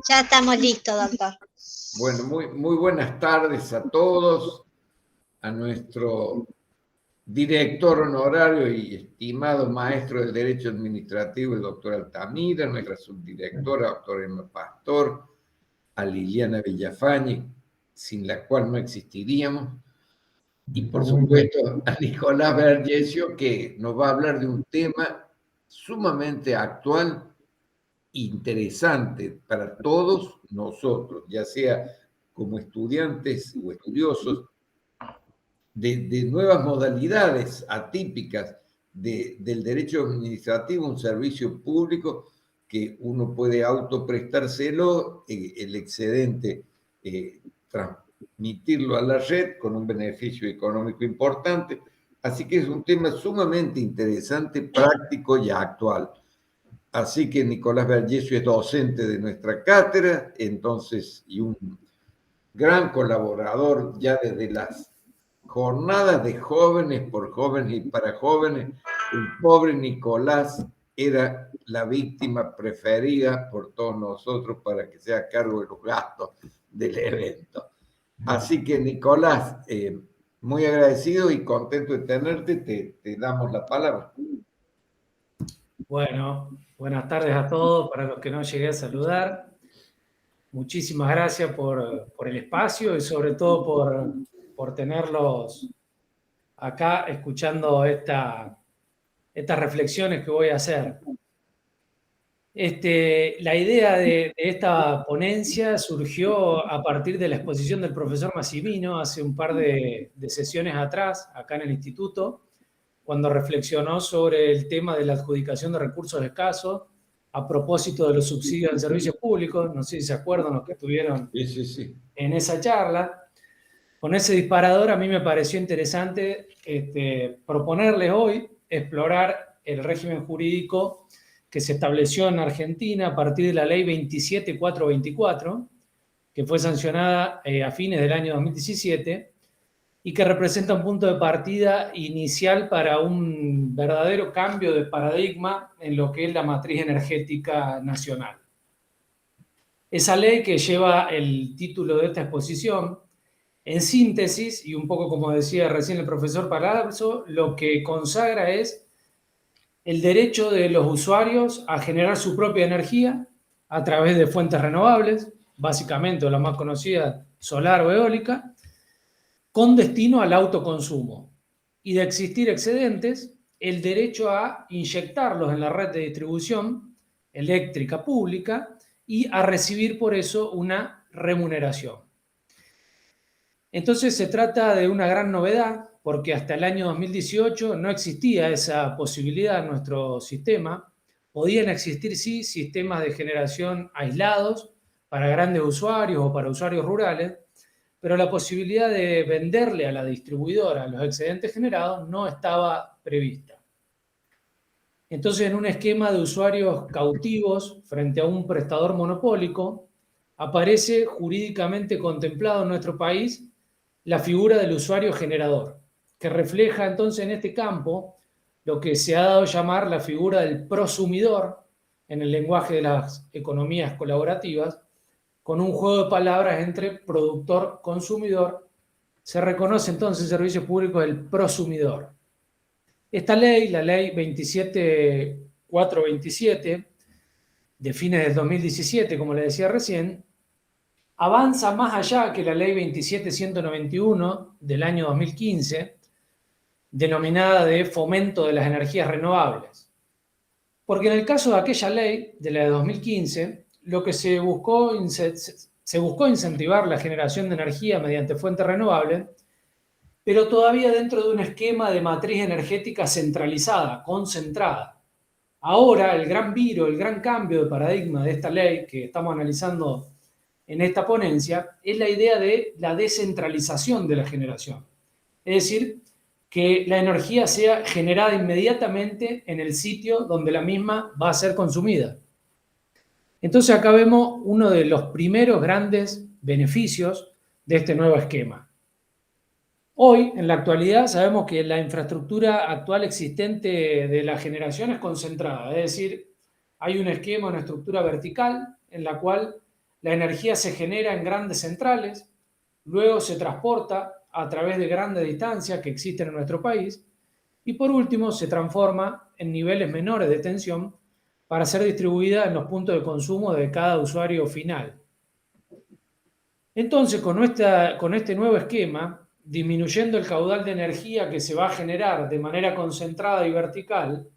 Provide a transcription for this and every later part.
Ya estamos listos, doctor. Bueno, muy buenas tardes a todos, a nuestro director honorario y estimado maestro del Derecho Administrativo, el doctor Altamira, nuestra subdirectora, doctora Emma Pastor, a Liliana Villafañe, sin la cual no existiríamos, y por supuesto a Nicolás Vergesio, que nos va a hablar de un tema sumamente actual, interesante para todos nosotros, ya sea como estudiantes o estudiosos, de nuevas modalidades atípicas del derecho administrativo, un servicio público que uno puede autoprestárselo, el excedente, transmitirlo a la red con un beneficio económico importante. Así que es un tema sumamente interesante, práctico y actual. Así que Nicolás Vergesio es docente de nuestra cátedra, entonces, y un gran colaborador ya desde las jornadas de jóvenes por jóvenes y para jóvenes. El pobre Nicolás era la víctima preferida por todos nosotros para que sea a cargo de los gastos del evento. Así que Nicolás, muy agradecido y contento de tenerte, te damos la palabra. Bueno, buenas tardes a todos, para los que no llegué a saludar. Muchísimas gracias por el espacio y sobre todo por tenerlos acá escuchando estas reflexiones que voy a hacer. La idea de esta ponencia surgió a partir de la exposición del profesor Massimino hace un par de sesiones atrás, acá en el instituto, cuando reflexionó sobre el tema de la adjudicación de recursos escasos a propósito de los subsidios en servicios públicos. No sé si se acuerdan los que estuvieron en esa charla. Con ese disparador a mí me pareció interesante proponerles hoy explorar el régimen jurídico que se estableció en Argentina a partir de la ley 27424, que fue sancionada a fines del año 2017, y que representa un punto de partida inicial para un verdadero cambio de paradigma en lo que es la matriz energética nacional. Esa ley, que lleva el título de esta exposición, en síntesis, y un poco como decía recién el profesor Palazzo, lo que consagra es el derecho de los usuarios a generar su propia energía a través de fuentes renovables, básicamente, o la más conocida, solar o eólica, con destino al autoconsumo, y de existir excedentes, el derecho a inyectarlos en la red de distribución eléctrica pública y a recibir por eso una remuneración. Entonces se trata de una gran novedad, porque hasta el año 2018 no existía esa posibilidad en nuestro sistema. Podían existir, sí, sistemas de generación aislados para grandes usuarios o para usuarios rurales, pero la posibilidad de venderle a la distribuidora los excedentes generados no estaba prevista. Entonces, en un esquema de usuarios cautivos frente a un prestador monopólico, aparece jurídicamente contemplado en nuestro país la figura del usuario generador, que refleja entonces en este campo lo que se ha dado a llamar la figura del prosumidor en el lenguaje de las economías colaborativas, con un juego de palabras entre productor-consumidor. Se reconoce entonces en servicios públicos el prosumidor. Esta ley, la ley 27427, de fines del 2017, como le decía recién, avanza más allá que la ley 27191 del año 2015, denominada de fomento de las energías renovables. Porque en el caso de aquella ley, de la de 2015, lo que se buscó incentivar la generación de energía mediante fuentes renovables, pero todavía dentro de un esquema de matriz energética centralizada, concentrada. Ahora el gran viro, el gran cambio de paradigma de esta ley que estamos analizando en esta ponencia es la idea de la descentralización de la generación. Es decir, que la energía sea generada inmediatamente en el sitio donde la misma va a ser consumida. Entonces acá vemos uno de los primeros grandes beneficios de este nuevo esquema. Hoy, en la actualidad, sabemos que la infraestructura actual existente de la generación es concentrada, es decir, hay un esquema, una estructura vertical en la cual la energía se genera en grandes centrales, luego se transporta a través de grandes distancias que existen en nuestro país y por último se transforma en niveles menores de tensión para ser distribuida en los puntos de consumo de cada usuario final. Entonces, con este nuevo esquema, disminuyendo el caudal de energía que se va a generar de manera concentrada y vertical,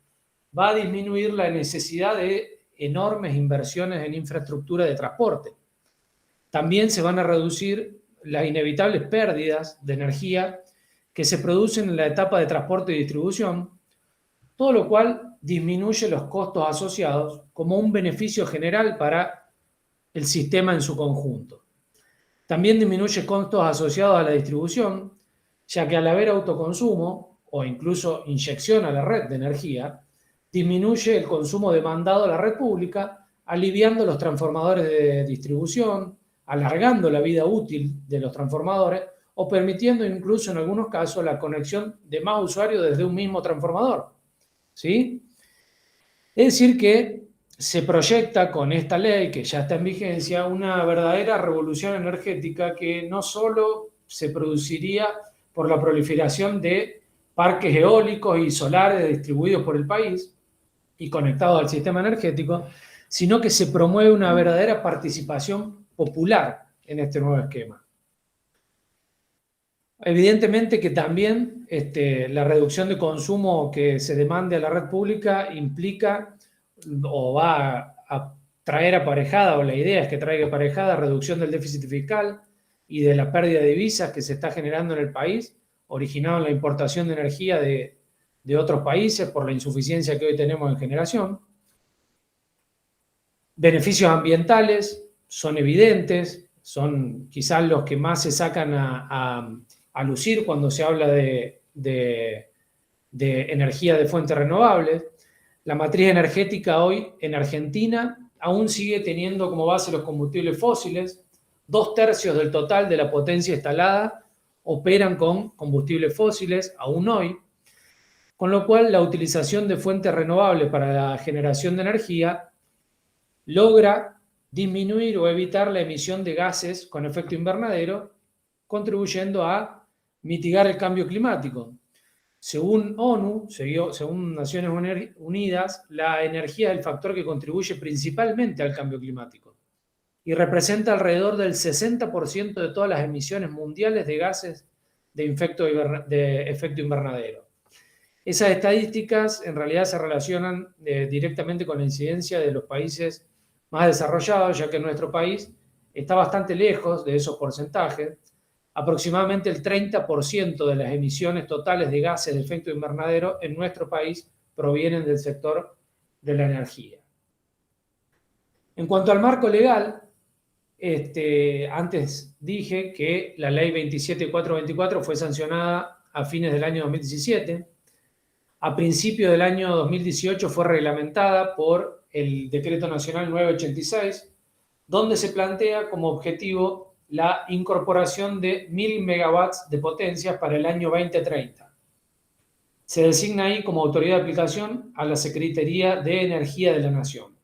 va a disminuir la necesidad de enormes inversiones en infraestructura de transporte. También se van a reducir las inevitables pérdidas de energía que se producen en la etapa de transporte y distribución, todo lo cual disminuye los costos asociados como un beneficio general para el sistema en su conjunto. También disminuye costos asociados a la distribución, ya que al haber autoconsumo o incluso inyección a la red de energía, disminuye el consumo demandado a la red pública, aliviando los transformadores de distribución, alargando la vida útil de los transformadores o permitiendo incluso en algunos casos la conexión de más usuarios desde un mismo transformador. ¿Sí? Es decir que se proyecta con esta ley que ya está en vigencia una verdadera revolución energética que no solo se produciría por la proliferación de parques eólicos y solares distribuidos por el país y conectados al sistema energético, sino que se promueve una verdadera participación popular en este nuevo esquema. Evidentemente que también la reducción de consumo que se demande a la red pública implica o va a traer aparejada, o la idea es que traiga aparejada reducción del déficit fiscal y de la pérdida de divisas que se está generando en el país, originado en la importación de energía de otros países por la insuficiencia que hoy tenemos en generación. Beneficios ambientales son evidentes, son quizás los que más se sacan a lucir cuando se habla de energía de fuentes renovables. La matriz energética hoy en Argentina aún sigue teniendo como base los combustibles fósiles. 2/3 del total de la potencia instalada operan con combustibles fósiles aún hoy, con lo cual la utilización de fuentes renovables para la generación de energía logra disminuir o evitar la emisión de gases con efecto invernadero, contribuyendo a mitigar el cambio climático. Según ONU, según Naciones Unidas, la energía es el factor que contribuye principalmente al cambio climático y representa alrededor del 60% de todas las emisiones mundiales de gases de efecto invernadero. Esas estadísticas en realidad se relacionan directamente con la incidencia de los países más desarrollados, ya que nuestro país está bastante lejos de esos porcentajes. Aproximadamente el 30% de las emisiones totales de gases de efecto invernadero en nuestro país provienen del sector de la energía. En cuanto al marco legal, antes dije que la ley 27424 fue sancionada a fines del año 2017. A principios del año 2018 fue reglamentada por el Decreto Nacional 986, donde se plantea como objetivo la incorporación de 1000 megawatts de potencia para el año 2030. Se designa ahí como autoridad de aplicación a la Secretaría de Energía de la Nación.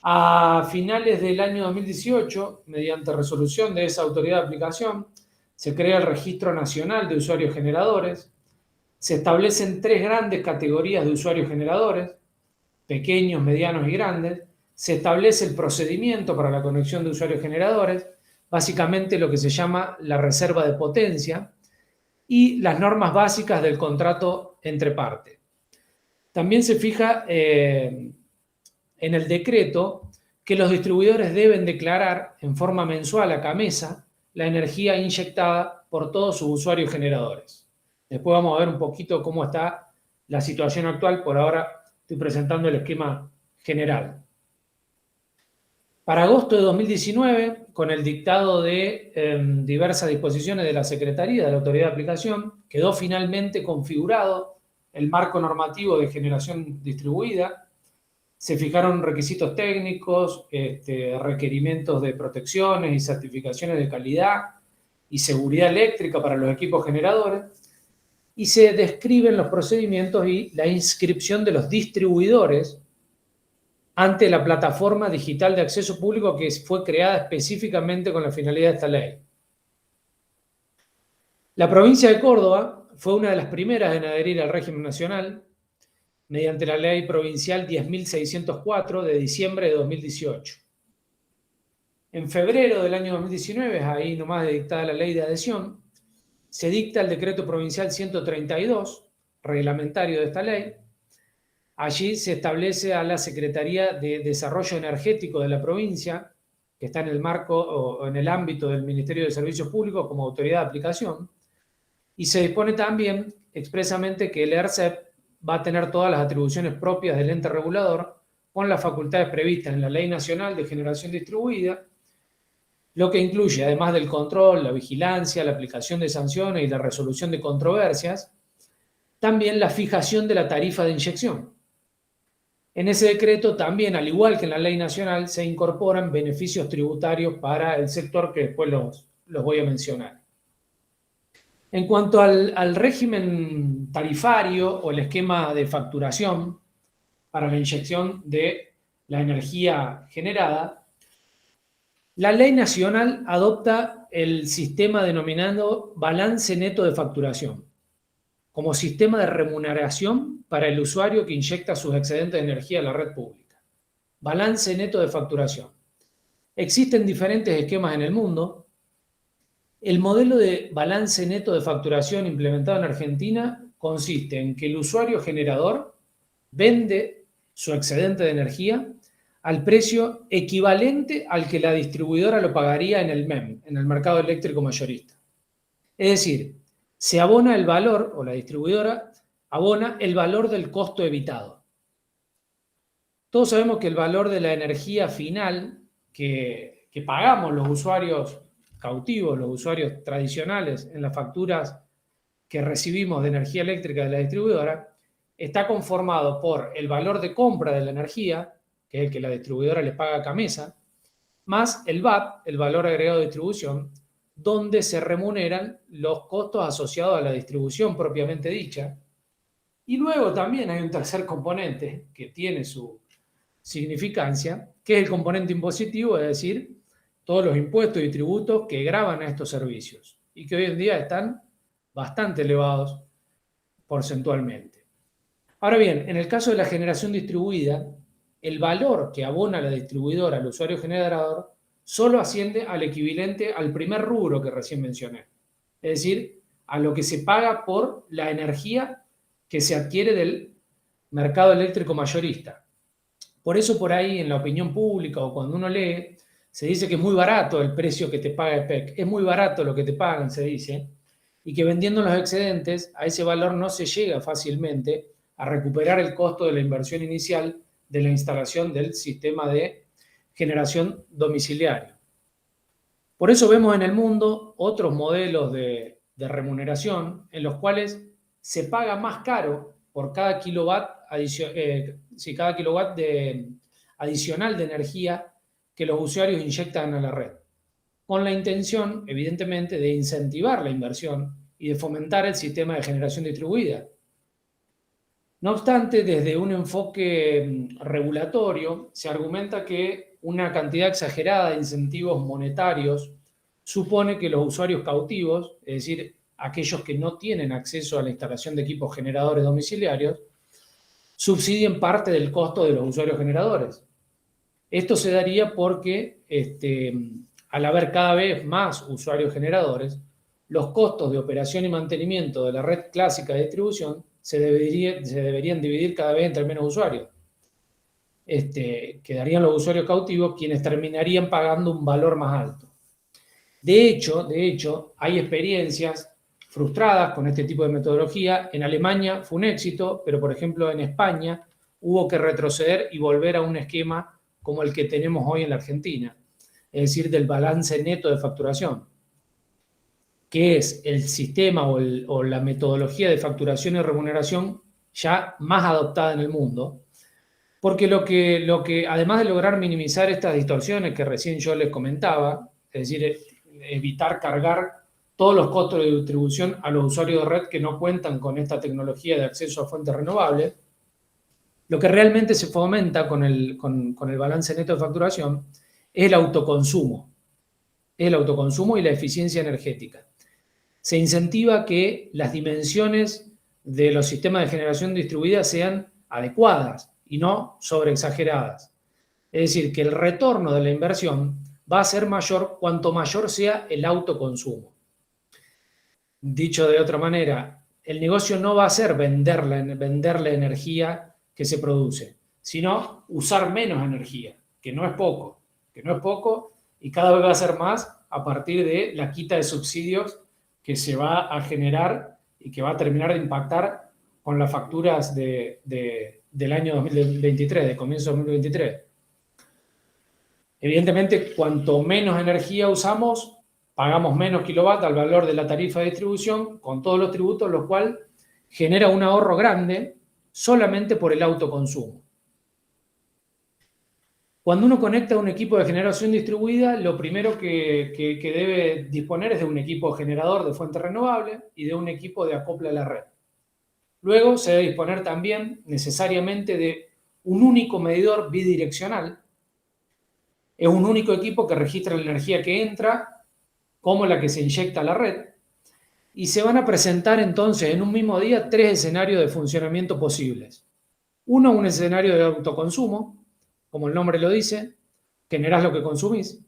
A finales del año 2018, mediante resolución de esa autoridad de aplicación, se crea el Registro Nacional de Usuarios Generadores. Se establecen 3 grandes categorías de usuarios generadores, pequeños, medianos y grandes. Se establece el procedimiento para la conexión de usuarios generadores, básicamente lo que se llama la reserva de potencia, y las normas básicas del contrato entre partes. También se fija en el decreto que los distribuidores deben declarar en forma mensual a CAMESA la energía inyectada por todos sus usuarios generadores. Después vamos a ver un poquito cómo está la situación actual. Por ahora estoy presentando el esquema general. Para agosto de 2019, con el dictado de diversas disposiciones de la Secretaría de la Autoridad de Aplicación, quedó finalmente configurado el marco normativo de generación distribuida. Se fijaron requisitos técnicos, requerimientos de protecciones y certificaciones de calidad y seguridad eléctrica para los equipos generadores, y se describen los procedimientos y la inscripción de los distribuidores ante la plataforma digital de acceso público que fue creada específicamente con la finalidad de esta ley. La provincia de Córdoba fue una de las primeras en adherir al régimen nacional mediante la ley provincial 10.604 de diciembre de 2018. En febrero del año 2019, ahí nomás de dictada la ley de adhesión, se dicta el decreto provincial 132, reglamentario de esta ley. Allí se establece a la Secretaría de Desarrollo Energético de la provincia, que está en el marco o en el ámbito del Ministerio de Servicios Públicos como autoridad de aplicación, y se dispone también expresamente que el ERCEP va a tener todas las atribuciones propias del ente regulador con las facultades previstas en la Ley Nacional de Generación Distribuida, lo que incluye, además del control, la vigilancia, la aplicación de sanciones y la resolución de controversias, también la fijación de la tarifa de inyección. En ese decreto también, al igual que en la ley nacional, se incorporan beneficios tributarios para el sector que después los voy a mencionar. En cuanto al régimen tarifario o el esquema de facturación para la inyección de la energía generada, la ley nacional adopta el sistema denominado balance neto de facturación como sistema de remuneración para el usuario que inyecta sus excedentes de energía a la red pública. Balance neto de facturación. Existen diferentes esquemas en el mundo. El modelo de balance neto de facturación implementado en Argentina consiste en que el usuario generador vende su excedente de energía al precio equivalente al que la distribuidora lo pagaría en el MEM, en el mercado eléctrico mayorista. Es decir, se abona el valor, o la distribuidora abona el valor del costo evitado. Todos sabemos que el valor de la energía final que pagamos los usuarios cautivos, los usuarios tradicionales en las facturas que recibimos de energía eléctrica de la distribuidora, está conformado por el valor de compra de la energía, que es el que la distribuidora le paga a Camesa, más el VAT, el valor agregado de distribución, donde se remuneran los costos asociados a la distribución propiamente dicha. Y luego también hay un tercer componente que tiene su significancia, que es el componente impositivo, es decir, todos los impuestos y tributos que gravan a estos servicios y que hoy en día están bastante elevados porcentualmente. Ahora bien, en el caso de la generación distribuida, el valor que abona la distribuidora al usuario generador solo asciende al equivalente al primer rubro que recién mencioné, es decir, a lo que se paga por la energía que se adquiere del mercado eléctrico mayorista. Por eso por ahí en la opinión pública o cuando uno lee, se dice que es muy barato el precio que te paga EPEC, es muy barato lo que te pagan, se dice, y que vendiendo los excedentes a ese valor no se llega fácilmente a recuperar el costo de la inversión inicial de la instalación del sistema de generación domiciliario. Por eso vemos en el mundo otros modelos de remuneración en los cuales se paga más caro por cada kilowatt adicional de energía que los usuarios inyectan a la red, con la intención, evidentemente, de incentivar la inversión y de fomentar el sistema de generación distribuida. No obstante, desde un enfoque regulatorio, se argumenta que una cantidad exagerada de incentivos monetarios supone que los usuarios cautivos, es decir, aquellos que no tienen acceso a la instalación de equipos generadores domiciliarios, subsidien parte del costo de los usuarios generadores. Esto se daría porque, al haber cada vez más usuarios generadores, los costos de operación y mantenimiento de la red clásica de distribución se deberían dividir cada vez entre menos usuarios. Quedarían los usuarios cautivos quienes terminarían pagando un valor más alto. De hecho, hay experiencias frustradas con este tipo de metodología. En Alemania fue un éxito, pero por ejemplo en España hubo que retroceder y volver a un esquema como el que tenemos hoy en la Argentina, es decir, del balance neto de facturación, que es el sistema o la metodología de facturación y remuneración ya más adoptada en el mundo, porque lo que además de lograr minimizar estas distorsiones que recién yo les comentaba, es decir, evitar cargar todos los costos de distribución a los usuarios de red que no cuentan con esta tecnología de acceso a fuentes renovables, Lo que realmente se fomenta con el balance neto de facturación es el autoconsumo. Es el autoconsumo y la eficiencia energética. Se incentiva que las dimensiones de los sistemas de generación distribuida sean adecuadas y no sobreexageradas. Es decir, que el retorno de la inversión va a ser mayor cuanto mayor sea el autoconsumo. Dicho de otra manera, el negocio no va a ser vender la energía que se produce, sino usar menos energía, que no es poco, y cada vez va a ser más a partir de la quita de subsidios que se va a generar y que va a terminar de impactar con las facturas del año 2023, de comienzo de 2023. Evidentemente, cuanto menos energía usamos, pagamos menos kilovatts al valor de la tarifa de distribución con todos los tributos, lo cual genera un ahorro grande solamente por el autoconsumo. Cuando uno conecta un equipo de generación distribuida, lo primero que debe disponer es de un equipo generador de fuente renovable y de un equipo de acople a la red. Luego se debe disponer también necesariamente de un único medidor bidireccional. Es un único equipo que registra la energía que entra como la que se inyecta a la red. Y se van a presentar entonces en un mismo día 3 escenarios de funcionamiento posibles. Uno, un escenario de autoconsumo, como el nombre lo dice, generás lo que consumís.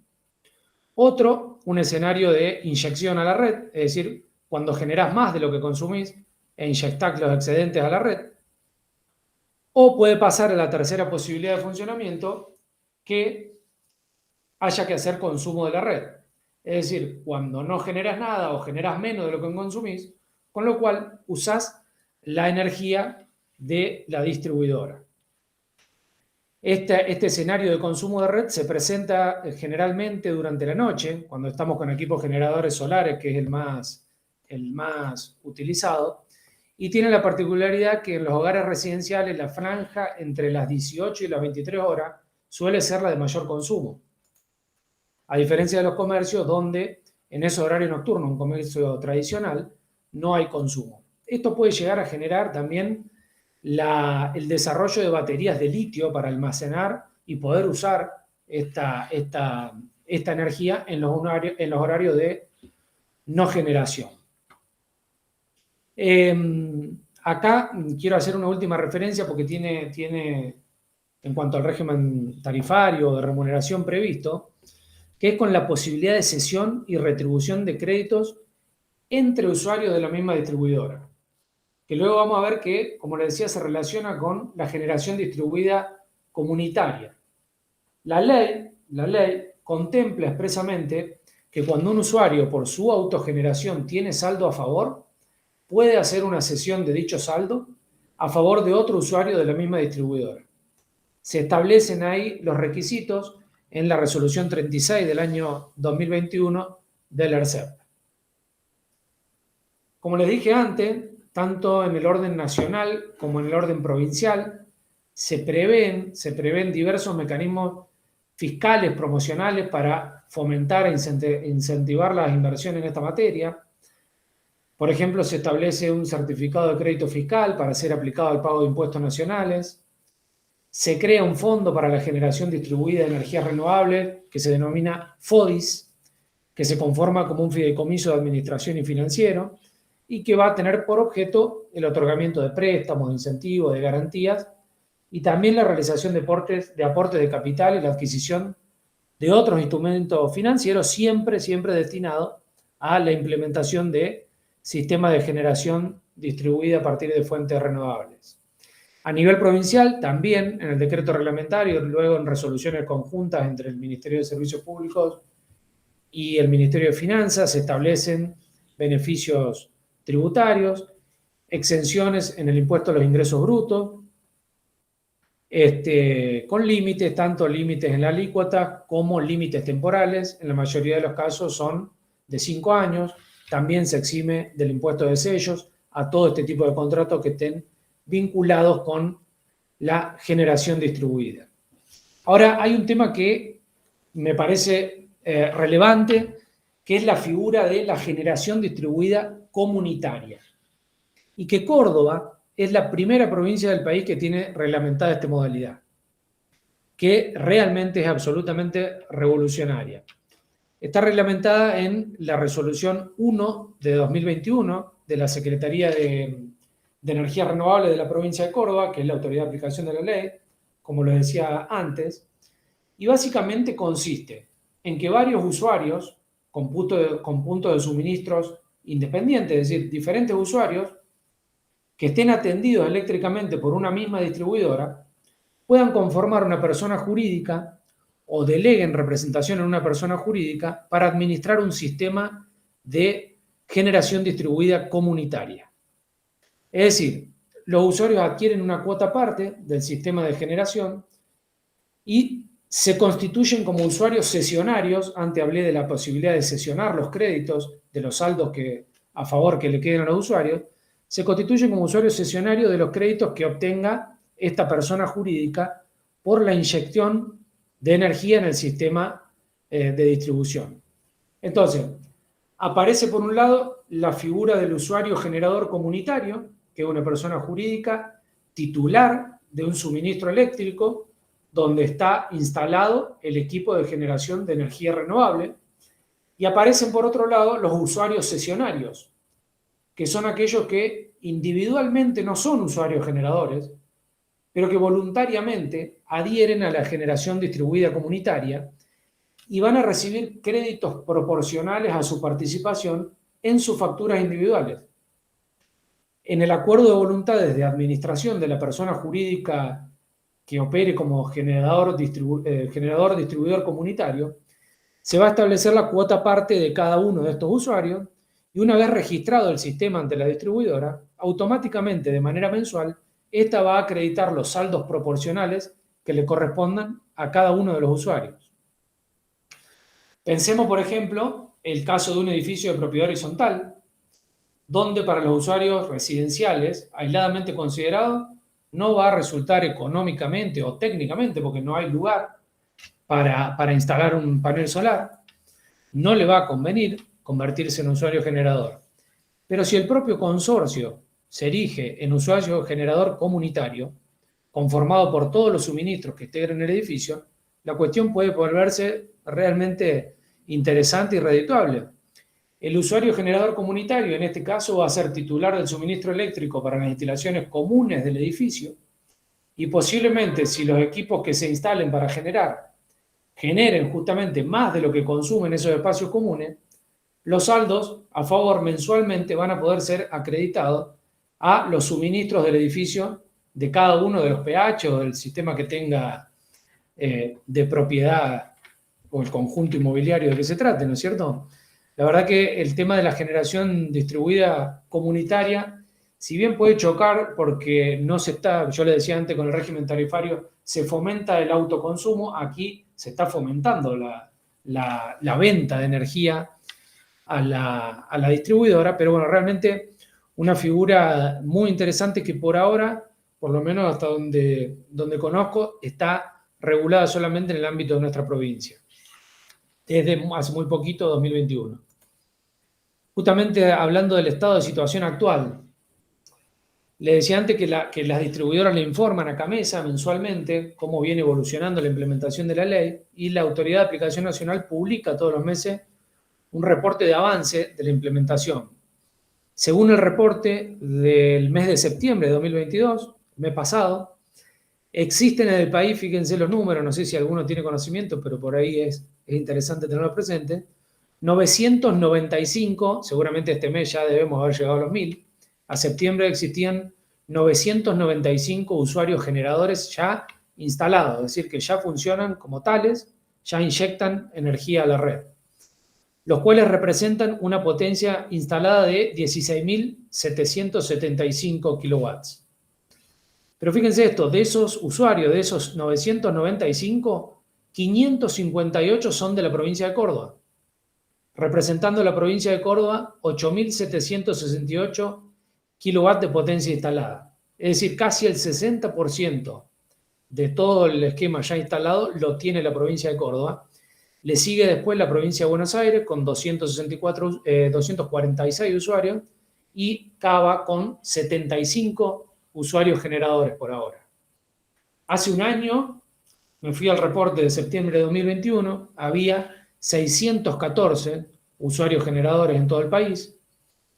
Otro, un escenario de inyección a la red, es decir, cuando generás más de lo que consumís e inyectás los excedentes a la red. O puede pasar a la tercera posibilidad de funcionamiento, que haya que hacer consumo de la red. Es decir, cuando no generas nada o generas menos de lo que consumís, con lo cual usás la energía de la distribuidora. Este escenario de consumo de red se presenta generalmente durante la noche, cuando estamos con equipos generadores solares, que es el más utilizado, y tiene la particularidad que en los hogares residenciales la franja entre las 18 y las 23 horas suele ser la de mayor consumo. A diferencia de los comercios donde en ese horario nocturno, un comercio tradicional, no hay consumo. Esto puede llegar a generar también el desarrollo de baterías de litio para almacenar y poder usar esta energía en los horarios de no generación. Acá quiero hacer una última referencia porque tiene en cuanto al régimen tarifario de remuneración previsto, que es con la posibilidad de cesión y retribución de créditos entre usuarios de la misma distribuidora. Que luego vamos a ver que, como les decía, se relaciona con la generación distribuida comunitaria. La ley contempla expresamente que cuando un usuario por su autogeneración tiene saldo a favor, puede hacer una cesión de dicho saldo a favor de otro usuario de la misma distribuidora. Se establecen ahí los requisitos en la resolución 36 del año 2021 del ERCEP. Como les dije antes, tanto en el orden nacional como en el orden provincial, se prevén diversos mecanismos fiscales, promocionales para fomentar e incentivar las inversiones en esta materia. Por ejemplo, se establece un certificado de crédito fiscal para ser aplicado al pago de impuestos nacionales. Se crea un fondo para la generación distribuida de energías renovables que se denomina FODIS, que se conforma como un fideicomiso de administración y financiero y que va a tener por objeto el otorgamiento de préstamos, de incentivos, de garantías y también la realización de aportes de capital y la adquisición de otros instrumentos financieros, siempre destinados a la implementación de sistemas de generación distribuida a partir de fuentes renovables. A nivel provincial, también en el decreto reglamentario, luego en resoluciones conjuntas entre el Ministerio de Servicios Públicos y el Ministerio de Finanzas, se establecen beneficios tributarios, exenciones en el impuesto a los ingresos brutos, con límites, tanto límites en la alícuota como límites temporales. En la mayoría de los casos son de 5 años. También se exime del impuesto de sellos a todo este tipo de contratos que estén vinculados con la generación distribuida. Ahora, hay un tema que me parece relevante, que es la figura de la generación distribuida comunitaria. Y que Córdoba es la primera provincia del país que tiene reglamentada esta modalidad, que realmente es absolutamente revolucionaria. Está reglamentada en la resolución 1 de 2021 de la Secretaría de Energía Renovable de la provincia de Córdoba, que es la autoridad de aplicación de la ley, como lo decía antes, y básicamente consiste en que varios usuarios con puntos de suministros independientes, es decir, diferentes usuarios que estén atendidos eléctricamente por una misma distribuidora, puedan conformar una persona jurídica o deleguen representación en una persona jurídica para administrar un sistema de generación distribuida comunitaria. Es decir, los usuarios adquieren una cuota aparte del sistema de generación y se constituyen como usuarios cesionarios. Antes hablé de la posibilidad de cesionar los créditos de los saldos a favor que le queden a los usuarios. Se constituyen como usuarios cesionarios de los créditos que obtenga esta persona jurídica por la inyección de energía en el sistema de distribución. Entonces, aparece por un lado la figura del usuario generador comunitario, que es una persona jurídica titular de un suministro eléctrico donde está instalado el equipo de generación de energía renovable, y aparecen por otro lado los usuarios cesionarios, que son aquellos que individualmente no son usuarios generadores, pero que voluntariamente adhieren a la generación distribuida comunitaria y van a recibir créditos proporcionales a su participación en sus facturas individuales. En el acuerdo de voluntades de administración de la persona jurídica que opere como generador distribuidor comunitario, se va a establecer la cuota parte de cada uno de estos usuarios, y una vez registrado el sistema ante la distribuidora, automáticamente de manera mensual, esta va a acreditar los saldos proporcionales que le correspondan a cada uno de los usuarios. Pensemos, por ejemplo, el caso de un edificio de propiedad horizontal, donde para los usuarios residenciales, aisladamente considerados, no va a resultar económicamente o técnicamente, porque no hay lugar para instalar un panel solar, no le va a convenir convertirse en usuario generador. Pero si el propio consorcio se erige en usuario generador comunitario, conformado por todos los suministros que integran el edificio, la cuestión puede volverse realmente interesante y redituable. El usuario generador comunitario, en este caso, va a ser titular del suministro eléctrico para las instalaciones comunes del edificio, y posiblemente, si los equipos que se instalen para generar generen justamente más de lo que consumen esos espacios comunes, los saldos a favor mensualmente van a poder ser acreditados a los suministros del edificio de cada uno de los PH o del sistema que tenga de propiedad o el conjunto inmobiliario de que se trate, ¿no es cierto? La verdad que el tema de la generación distribuida comunitaria, si bien puede chocar porque no se está, yo le decía antes, con el régimen tarifario se fomenta el autoconsumo, aquí se está fomentando la venta de energía a la distribuidora, pero bueno, realmente una figura muy interesante que por ahora, por lo menos hasta donde conozco, está regulada solamente en el ámbito de nuestra provincia, desde hace muy poquito, 2021. Justamente hablando del estado de situación actual, le decía antes que las distribuidoras le informan a CAMESA mensualmente cómo viene evolucionando la implementación de la ley, y la Autoridad de Aplicación Nacional publica todos los meses un reporte de avance de la implementación. Según el reporte del mes de septiembre de 2022, mes pasado, existen en el país, fíjense los números, no sé si alguno tiene conocimiento, pero por ahí es interesante tenerlo presente, 995, seguramente este mes ya debemos haber llegado a los 1000, a septiembre existían 995 usuarios generadores ya instalados, es decir, que ya funcionan como tales, ya inyectan energía a la red, los cuales representan una potencia instalada de 16.775 kilowatts. Pero fíjense esto, de esos usuarios, de esos 995, 558 son de la provincia de Córdoba, representando la provincia de Córdoba 8.768 kilowatts de potencia instalada. Es decir, casi el 60% de todo el esquema ya instalado lo tiene la provincia de Córdoba. Le sigue después la provincia de Buenos Aires con 246 usuarios y Cava con 75 usuarios generadores por ahora. Hace un año, me fui al reporte de septiembre de 2021, había 614 usuarios generadores en todo el país,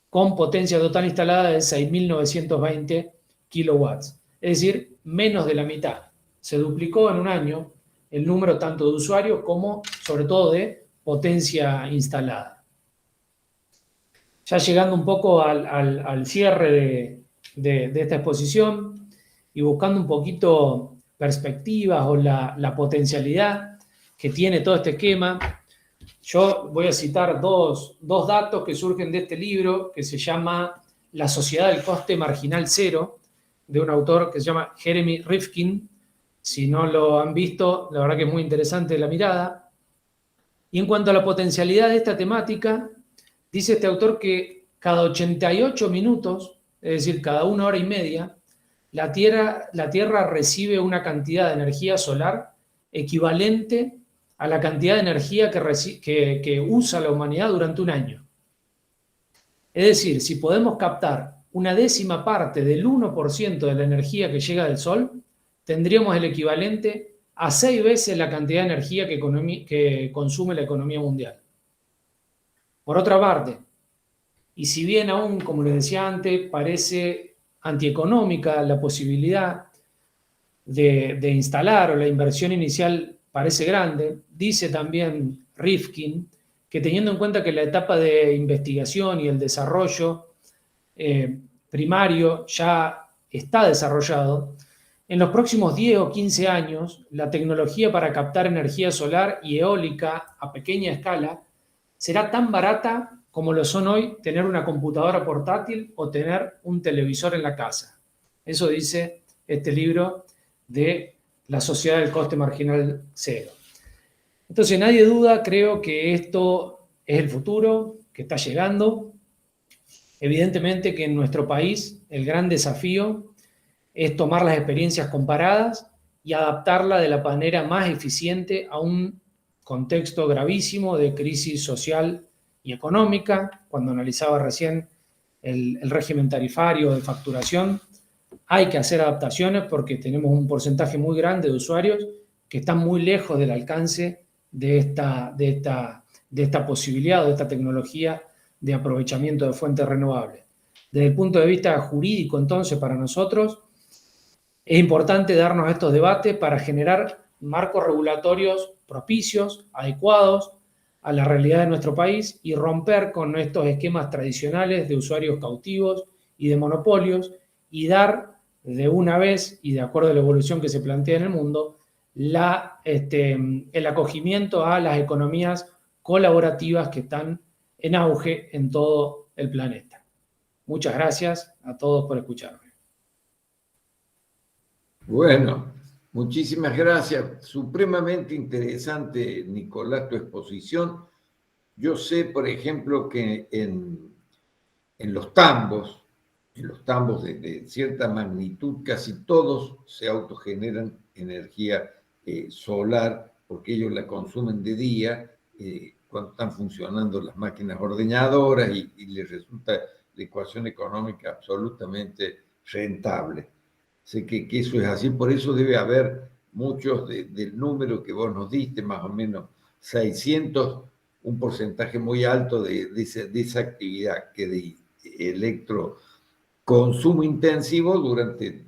con potencia total instalada de 6.920 kilowatts, es decir, menos de la mitad. Se duplicó en un año el número tanto de usuarios como, sobre todo, de potencia instalada. Ya llegando un poco al cierre de esta exposición y buscando un poquito perspectivas o la potencialidad que tiene todo este esquema, yo voy a citar dos datos que surgen de este libro que se llama La sociedad del coste marginal cero, de un autor que se llama Jeremy Rifkin. Si no lo han visto, la verdad que es muy interesante la mirada. Y en cuanto a la potencialidad de esta temática, dice este autor que cada 88 minutos, es decir, cada 1 hora y media, la Tierra recibe una cantidad de energía solar equivalente a la cantidad de energía que usa la humanidad durante un año. Es decir, si podemos captar una décima parte del 1% de la energía que llega del Sol, tendríamos el equivalente a 6 veces la cantidad de energía que consume la economía mundial. Por otra parte, y si bien aún, como les decía antes, parece antieconómica la posibilidad de instalar, o la inversión inicial parece grande, dice también Rifkin que teniendo en cuenta que la etapa de investigación y el desarrollo primario ya está desarrollado, en los próximos 10 o 15 años la tecnología para captar energía solar y eólica a pequeña escala será tan barata como lo son hoy tener una computadora portátil o tener un televisor en la casa. Eso dice este libro de La sociedad del coste marginal cero. Entonces nadie duda, creo que esto es el futuro, que está llegando. Evidentemente que en nuestro país el gran desafío es tomar las experiencias comparadas y adaptarla de la manera más eficiente a un contexto gravísimo de crisis social y económica. Cuando analizaba recién el régimen tarifario de facturación, hay que hacer adaptaciones porque tenemos un porcentaje muy grande de usuarios que están muy lejos del alcance de esta posibilidad o de esta tecnología de aprovechamiento de fuentes renovables. Desde el punto de vista jurídico, entonces, para nosotros, es importante darnos estos debates para generar marcos regulatorios propicios, adecuados a la realidad de nuestro país y romper con estos esquemas tradicionales de usuarios cautivos y de monopolios y dar de una vez, y de acuerdo a la evolución que se plantea en el mundo, el acogimiento a las economías colaborativas que están en auge en todo el planeta. Muchas gracias a todos por escucharme. Bueno, muchísimas gracias. Supremamente interesante, Nicolás, tu exposición. Yo sé, por ejemplo, que en los tambos de cierta magnitud, casi todos se autogeneran energía solar, porque ellos la consumen de día cuando están funcionando las máquinas ordeñadoras y les resulta la ecuación económica absolutamente rentable. Sé que eso es así, por eso debe haber muchos del número que vos nos diste, más o menos 600, un porcentaje muy alto de esa actividad que de electroconsumo intensivo durante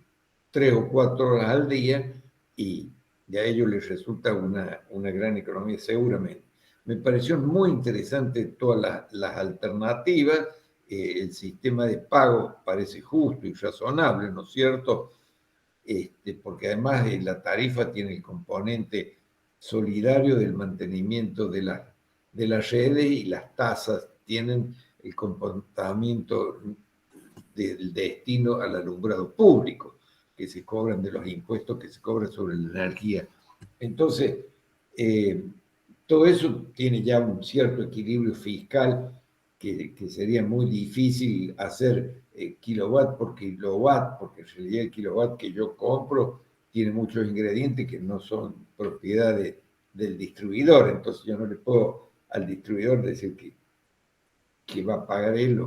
3 o 4 horas al día y a ellos les resulta una gran economía seguramente. Me pareció muy interesante todas las alternativas, el sistema de pago parece justo y razonable, ¿no es cierto? Porque además la tarifa tiene el componente solidario del mantenimiento de las redes y las tasas tienen el comportamiento del destino al alumbrado público, que se cobran de los impuestos que se cobran sobre la energía. Entonces, todo eso tiene ya un cierto equilibrio fiscal que sería muy difícil hacer kilowatt por kilowatt, porque en realidad el kilowatt que yo compro tiene muchos ingredientes que no son propiedad del distribuidor, entonces yo no le puedo al distribuidor decir que va a pagar él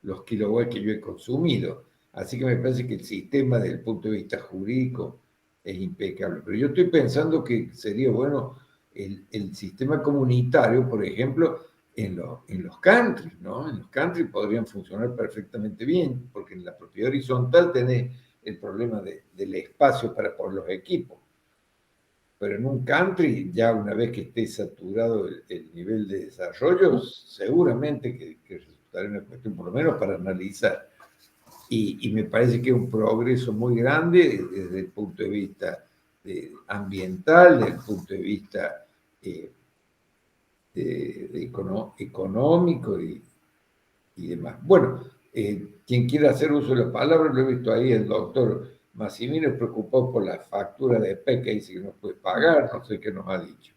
los kilowatts que yo he consumido. Así que me parece que el sistema desde el punto de vista jurídico es impecable. Pero yo estoy pensando que sería bueno el sistema comunitario, por ejemplo, en los countries, ¿no? En los countries podrían funcionar perfectamente bien, porque en la propiedad horizontal tenés el problema del espacio para por los equipos. Pero en un country, ya una vez que esté saturado el nivel de desarrollo, seguramente que resultaría una cuestión, por lo menos para analizar. Y me parece que es un progreso muy grande desde el punto de vista ambiental, desde el punto de vista económico y demás. Bueno, quien quiera hacer uso de la palabra, lo he visto ahí, el doctor Massimino es preocupado por la factura de PEC, dice que no puede pagar, no sé qué nos ha dicho.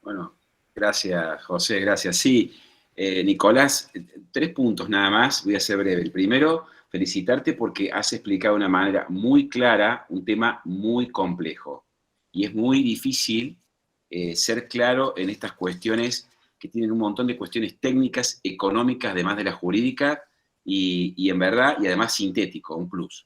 Bueno, gracias, José, gracias. Sí, Nicolás, 3 puntos nada más, voy a ser breve. El primero, felicitarte porque has explicado de una manera muy clara un tema muy complejo. Y es muy difícil ser claro en estas cuestiones que tienen un montón de cuestiones técnicas, económicas, además de la jurídica, y en verdad, y además sintético, un plus.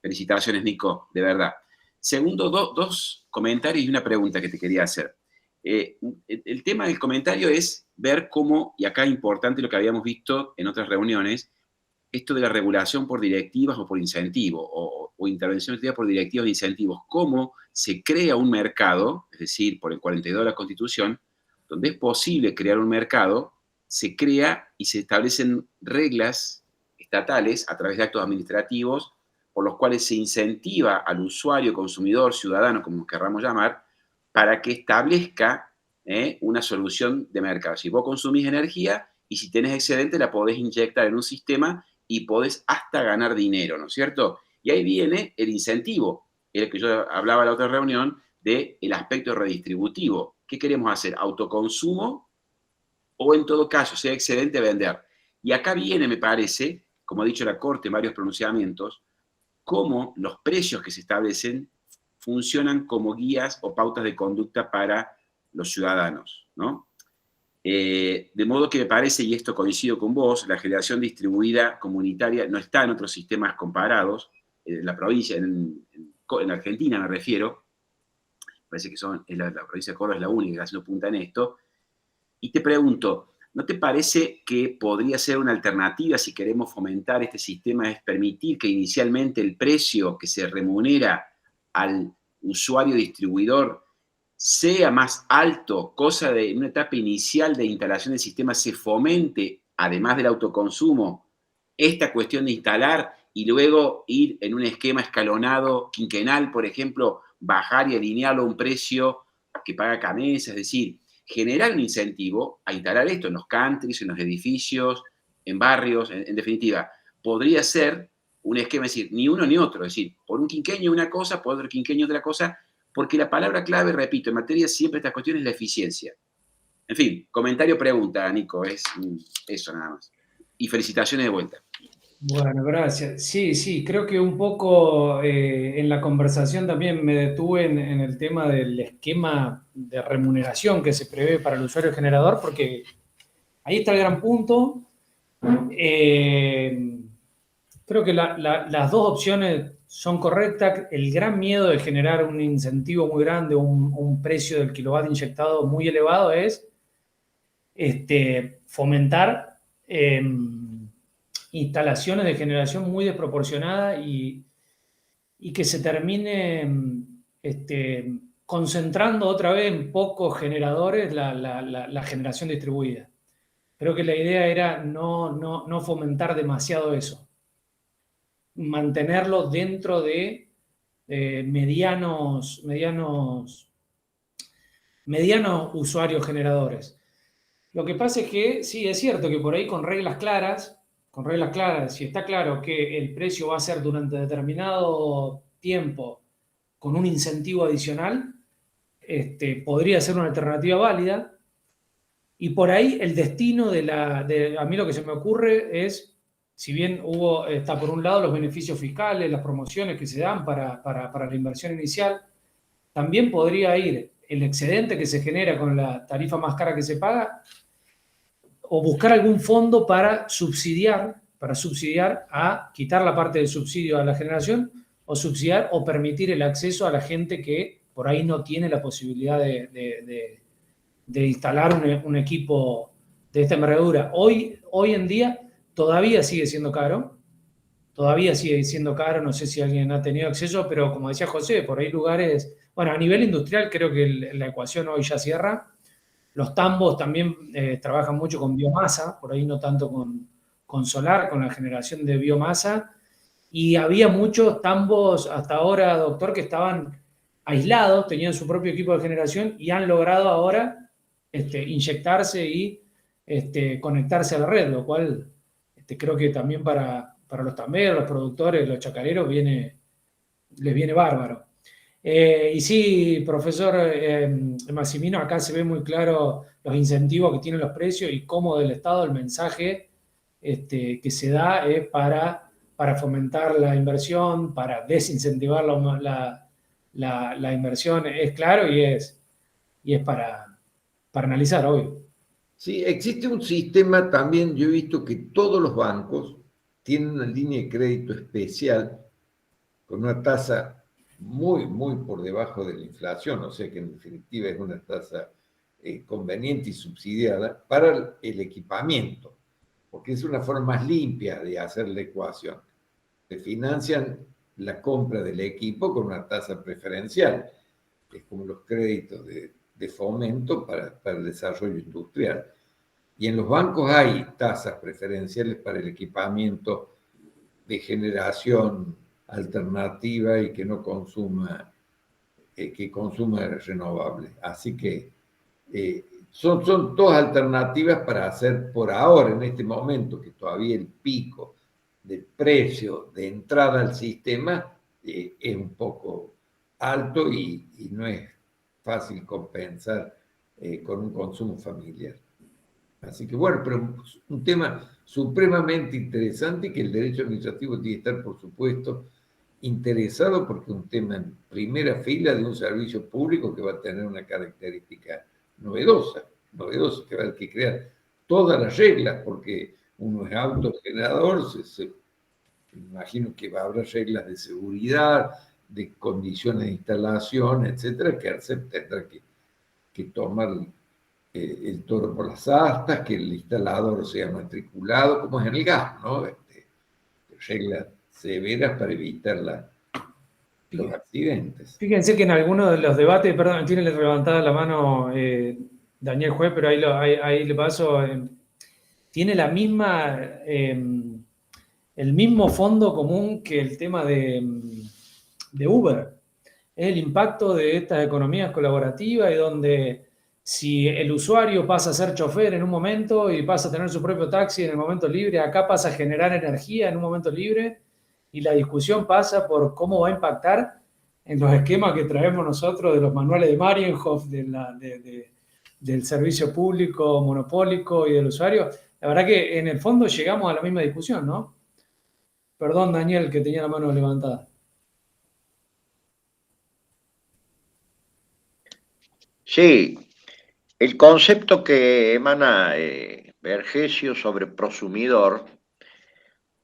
Felicitaciones, Nico, de verdad. Segundo, dos comentarios y una pregunta que te quería hacer. El tema del comentario es ver cómo, y acá es importante lo que habíamos visto en otras reuniones, esto de la regulación por directivas o por incentivos, o intervención por directivas e incentivos, cómo se crea un mercado, es decir, por el 42 de la Constitución, donde es posible crear un mercado, se crea y se establecen reglas estatales a través de actos administrativos por los cuales se incentiva al usuario, consumidor, ciudadano, como querramos llamar, para que establezca una solución de mercado. Si vos consumís energía y si tenés excedente, la podés inyectar en un sistema y podés hasta ganar dinero, ¿no es cierto? Y ahí viene el incentivo, el que yo hablaba en la otra reunión, del aspecto redistributivo. ¿Qué queremos hacer? ¿Autoconsumo o en todo caso, sea excedente, vender? Y acá viene, me parece, como ha dicho la Corte en varios pronunciamientos, cómo los precios que se establecen funcionan como guías o pautas de conducta para los ciudadanos, ¿no? De modo que me parece, y esto coincido con vos, la generación distribuida comunitaria no está en otros sistemas comparados, en la provincia, en Argentina me refiero, parece que la provincia de Córdoba es la única que está haciendo punta en esto, y te pregunto, ¿no te parece que podría ser una alternativa si queremos fomentar este sistema, es permitir que inicialmente el precio que se remunera al usuario distribuidor sea más alto, cosa de en una etapa inicial de instalación del sistema se fomente, además del autoconsumo, esta cuestión de instalar y luego ir en un esquema escalonado, quinquenal, por ejemplo, bajar y alinearlo a un precio que paga Camesa, es decir, generar un incentivo a instalar esto en los countries, en los edificios, en barrios, en definitiva, podría ser un esquema, es decir, ni uno ni otro, es decir, por un quinquenio una cosa, por otro quinquenio otra cosa, porque la palabra clave, repito, en materia siempre de estas cuestiones es la eficiencia. En fin, comentario, pregunta, Nico, es eso nada más. Y felicitaciones de vuelta. Bueno, gracias. Sí, creo que un poco en la conversación también me detuve en el tema del esquema de remuneración que se prevé para el usuario generador, porque ahí está el gran punto. Creo que las dos opciones son correctas. El gran miedo de generar un incentivo muy grande, un precio del kilovatio inyectado muy elevado es fomentar instalaciones de generación muy desproporcionada y que se termine concentrando otra vez en pocos generadores la generación distribuida. Creo que la idea era no fomentar demasiado eso. Mantenerlo dentro de medianos usuarios generadores. Lo que pasa es que sí, es cierto que por ahí con reglas claras, si está claro que el precio va a ser durante determinado tiempo con un incentivo adicional, podría ser una alternativa válida. Y por ahí el destino a mí lo que se me ocurre es, si bien está por un lado los beneficios fiscales, las promociones que se dan para la inversión inicial, también podría ir el excedente que se genera con la tarifa más cara que se paga, o buscar algún fondo para subsidiar para subsidiar a quitar la parte del subsidio a la generación o subsidiar o permitir el acceso a la gente que por ahí no tiene la posibilidad de instalar un equipo de esta envergadura. Hoy en día todavía sigue siendo caro, no sé si alguien ha tenido acceso, pero como decía José, por ahí lugares, bueno, a nivel industrial creo que la ecuación hoy ya cierra. Los tambos también trabajan mucho con biomasa, por ahí no tanto con solar, con la generación de biomasa. Y había muchos tambos hasta ahora, doctor, que estaban aislados, tenían su propio equipo de generación y han logrado ahora inyectarse y conectarse a la red, lo cual creo que también para los tamberos, los productores, los chacareros les viene bárbaro. Y sí, profesor Massimino, acá se ve muy claro los incentivos que tienen los precios y cómo del Estado el mensaje que se da es para fomentar la inversión, para desincentivar la inversión, es claro y es para analizar, obvio. Sí, existe un sistema también, yo he visto que todos los bancos tienen una línea de crédito especial con una tasa muy, muy por debajo de la inflación, o sea que en definitiva es una tasa conveniente y subsidiada para el equipamiento, porque es una forma más limpia de hacer la ecuación. Se financian la compra del equipo con una tasa preferencial, es como los créditos de fomento para el desarrollo industrial. Y en los bancos hay tasas preferenciales para el equipamiento de generación alternativa y que no consuma, que consuma renovable. Así que son todas alternativas para hacer por ahora, en este momento, que todavía el pico del precio de entrada al sistema es un poco alto y no es fácil compensar con un consumo familiar. Así que bueno, pero un tema supremamente interesante que el derecho administrativo tiene que estar, por supuesto, interesado porque es un tema en primera fila de un servicio público que va a tener una característica novedosa, que va a haber que crear todas las reglas, porque uno es autogenerador, me imagino que va a haber reglas de seguridad, de condiciones de instalación, etcétera, que ARCEP tendrá que tomar el toro por las astas, que el instalador sea matriculado, como es en el gas, ¿no? Reglas severas para evitar los accidentes. Fíjense que en algunos de los debates, perdón, tiene levantada la mano Daniel Juez, pero ahí le paso, tiene la misma, el mismo fondo común que el tema de Uber. Es el impacto de estas economías colaborativas y donde si el usuario pasa a ser chofer en un momento y pasa a tener su propio taxi en el momento libre, acá pasa a generar energía en un momento libre y la discusión pasa por cómo va a impactar en los esquemas que traemos nosotros de los manuales de Marienhof, del servicio público monopólico y del usuario. La verdad que en el fondo llegamos a la misma discusión, ¿no? Perdón, Daniel, que tenía la mano levantada. Sí, el concepto que emana Vergesio sobre prosumidor,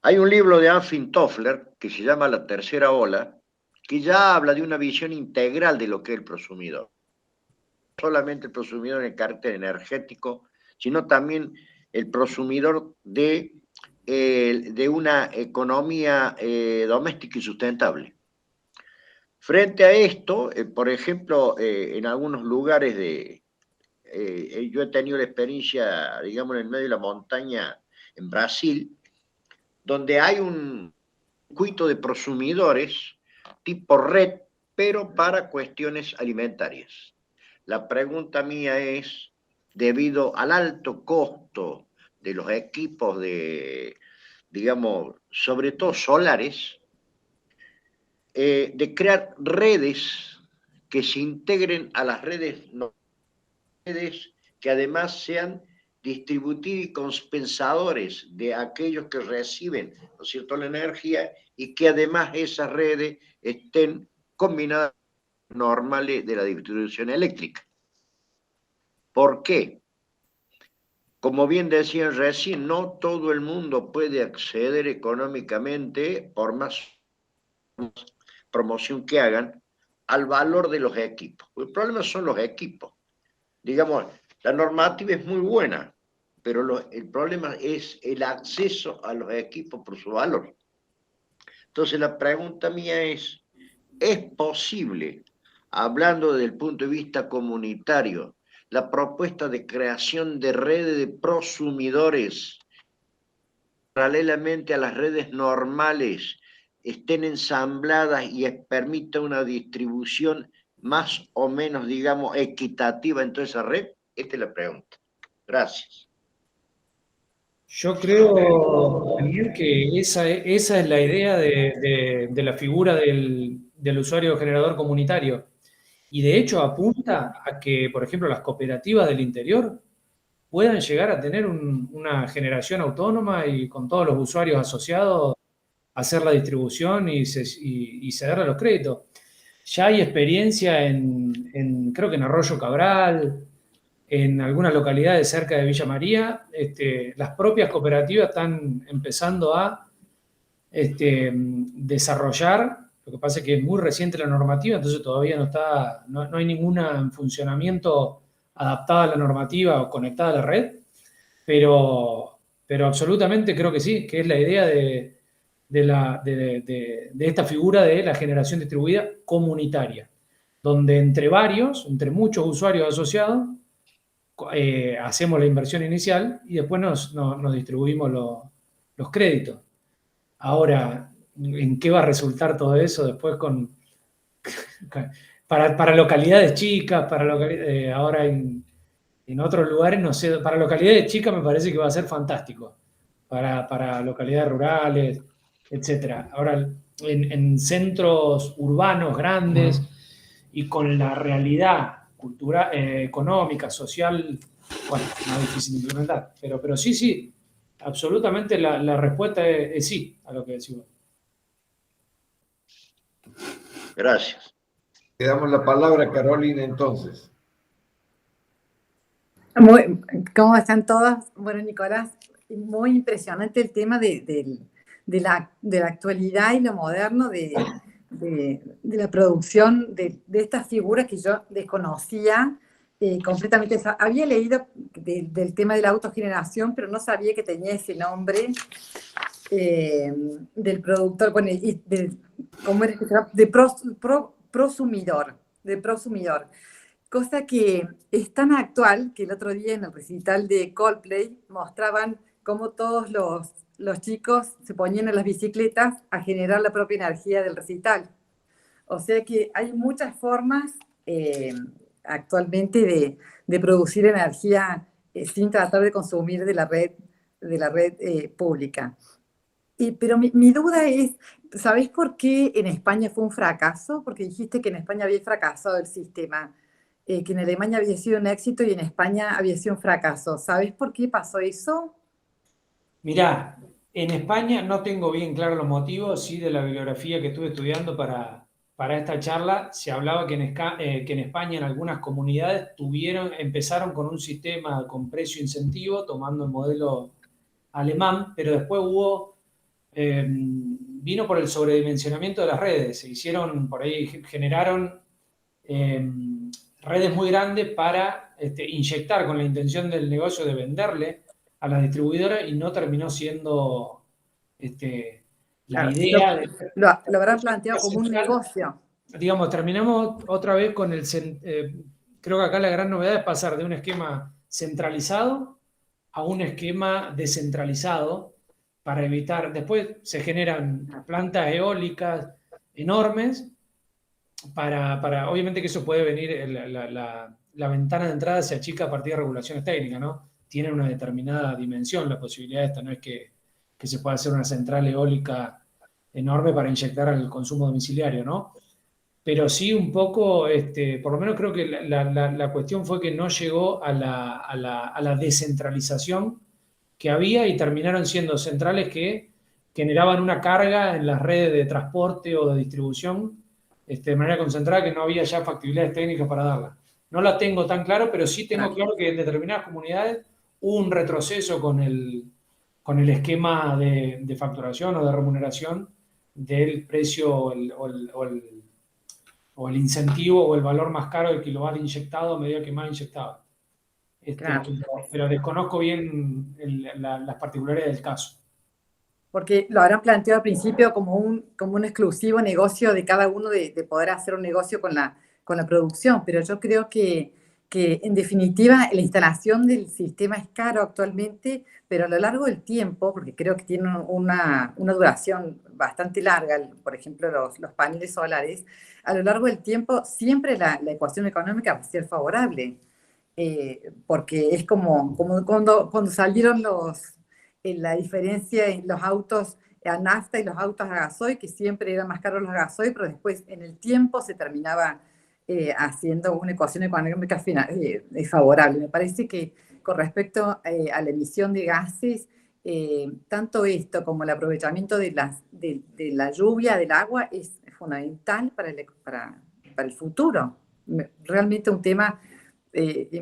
hay un libro de Anfinn Toffler que se llama La tercera ola, que ya habla de una visión integral de lo que es el prosumidor. No solamente el prosumidor en el carácter energético, sino también el prosumidor de una economía doméstica y sustentable. Frente a esto, por ejemplo, en algunos lugares yo he tenido la experiencia, digamos, en el medio de la montaña en Brasil, donde hay un circuito de prosumidores tipo red, pero para cuestiones alimentarias. La pregunta mía es, debido al alto costo de los equipos digamos, sobre todo solares, de crear redes que se integren a las redes que además sean distributivos y compensadores de aquellos que reciben, ¿no es cierto?, la energía y que además esas redes estén combinadas con normales de la distribución eléctrica. ¿Por qué? como bien decían recién, no todo el mundo puede acceder económicamente, por más promoción que hagan, al valor de los equipos. El problema son los equipos. Digamos, la normativa es muy buena, pero el problema es el acceso a los equipos por su valor. Entonces la pregunta mía ¿es posible, hablando desde el punto de vista comunitario, la propuesta de creación de redes de prosumidores paralelamente a las redes normales estén ensambladas y permita una distribución más o menos, digamos, equitativa en toda esa red? Esta es la pregunta. Gracias. Yo creo, Daniel, que esa es la idea de la figura del usuario generador comunitario. Y de hecho apunta a que, por ejemplo, las cooperativas del interior puedan llegar a tener una generación autónoma y con todos los usuarios asociados hacer la distribución y cederle los créditos. Ya hay experiencia creo que en Arroyo Cabral, en algunas localidades cerca de Villa María, las propias cooperativas están empezando a desarrollar. Lo que pasa es que es muy reciente la normativa, entonces todavía no hay ninguna en funcionamiento adaptada a la normativa o conectada a la red, pero absolutamente creo que sí, que es la idea de esta figura de la generación distribuida comunitaria, donde entre muchos usuarios asociados, hacemos la inversión inicial y después nos distribuimos los créditos. Ahora, ¿en qué va a resultar todo eso después para localidades chicas, ahora en otros lugares, no sé, para localidades chicas me parece que va a ser fantástico, para localidades rurales, etcétera. Ahora, en centros urbanos grandes y con la realidad cultural, económica, social, bueno, más difícil de implementar. Pero sí, absolutamente la respuesta es sí a lo que decimos. Gracias. Le damos la palabra a Carolina entonces. ¿Cómo están todos? Bueno, Nicolás, muy impresionante el tema de la actualidad y lo moderno de la producción de estas figuras que yo desconocía completamente. Había leído del tema de la autogeneración, pero no sabía que tenía ese nombre del productor, bueno, ¿cómo era que se llama? De prosumidor. Cosa que es tan actual que el otro día en el recital de Coldplay mostraban cómo todos los chicos se ponían en las bicicletas a generar la propia energía del recital. O sea que hay muchas formas actualmente de producir energía sin tratar de consumir de la red pública. Pero mi duda es, ¿sabés por qué en España fue un fracaso? Porque dijiste que en España había fracasado el sistema. Que en Alemania había sido un éxito y en España había sido un fracaso. ¿Sabes por qué pasó eso? Mirá, en España no tengo bien claro los motivos, sí, de la bibliografía que estuve estudiando para esta charla. Se hablaba que en España en algunas comunidades empezaron con un sistema con precio-incentivo, tomando el modelo alemán, pero después vino por el sobredimensionamiento de las redes. Generaron redes muy grandes para inyectar con la intención del negocio de venderle a la distribuidora y no terminó siendo la idea. Lo habrán planteado como un negocio. Digamos, terminamos otra vez con creo que acá la gran novedad es pasar de un esquema centralizado a un esquema descentralizado para evitar, después se generan plantas eólicas enormes. Obviamente que eso puede venir, la ventana de entrada se achica a partir de regulaciones técnicas, ¿no? Tiene una determinada dimensión la posibilidad esta, no es que se pueda hacer una central eólica enorme para inyectar al consumo domiciliario, ¿no? Pero sí un poco, por lo menos creo que la cuestión fue que no llegó a la descentralización que había y terminaron siendo centrales que generaban una carga en las redes de transporte o de distribución de manera concentrada que no había ya factibilidades técnicas para darla. No la tengo tan claro, pero sí tengo claro que en determinadas comunidades hubo un retroceso con el esquema de facturación o de remuneración del precio o el incentivo o el valor más caro del kilowatt inyectado a medida que más inyectaba. Claro. Pero desconozco bien las particularidades del caso. Porque lo habrán planteado al principio como un exclusivo negocio de cada uno de poder hacer un negocio con la producción, pero yo creo que en definitiva la instalación del sistema es caro actualmente, pero a lo largo del tiempo, porque creo que tiene una duración bastante larga, por ejemplo los paneles solares, a lo largo del tiempo siempre la ecuación económica va a ser favorable, porque es como cuando salieron la diferencia en los autos a nafta y los autos a gasoil, que siempre eran más caros los gasoil, pero después en el tiempo se terminaba haciendo una ecuación económica favorable. Me parece que con respecto a la emisión de gases, tanto esto como el aprovechamiento de la lluvia, del agua, es fundamental para el futuro. Realmente un tema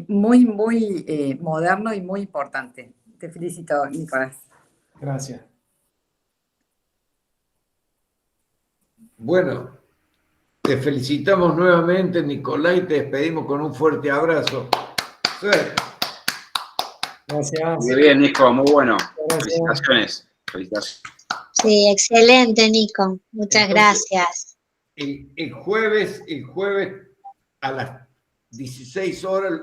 muy, muy moderno y muy importante. Te felicito, Nicolás. Gracias. Bueno, te felicitamos nuevamente, Nicolás, y te despedimos con un fuerte abrazo. Suerte. Gracias. Muy bien, Nico, muy bueno. Gracias. Felicitaciones. Felicitaciones. Sí, excelente, Nico. Muchas Entonces, gracias. El jueves a las 16 horas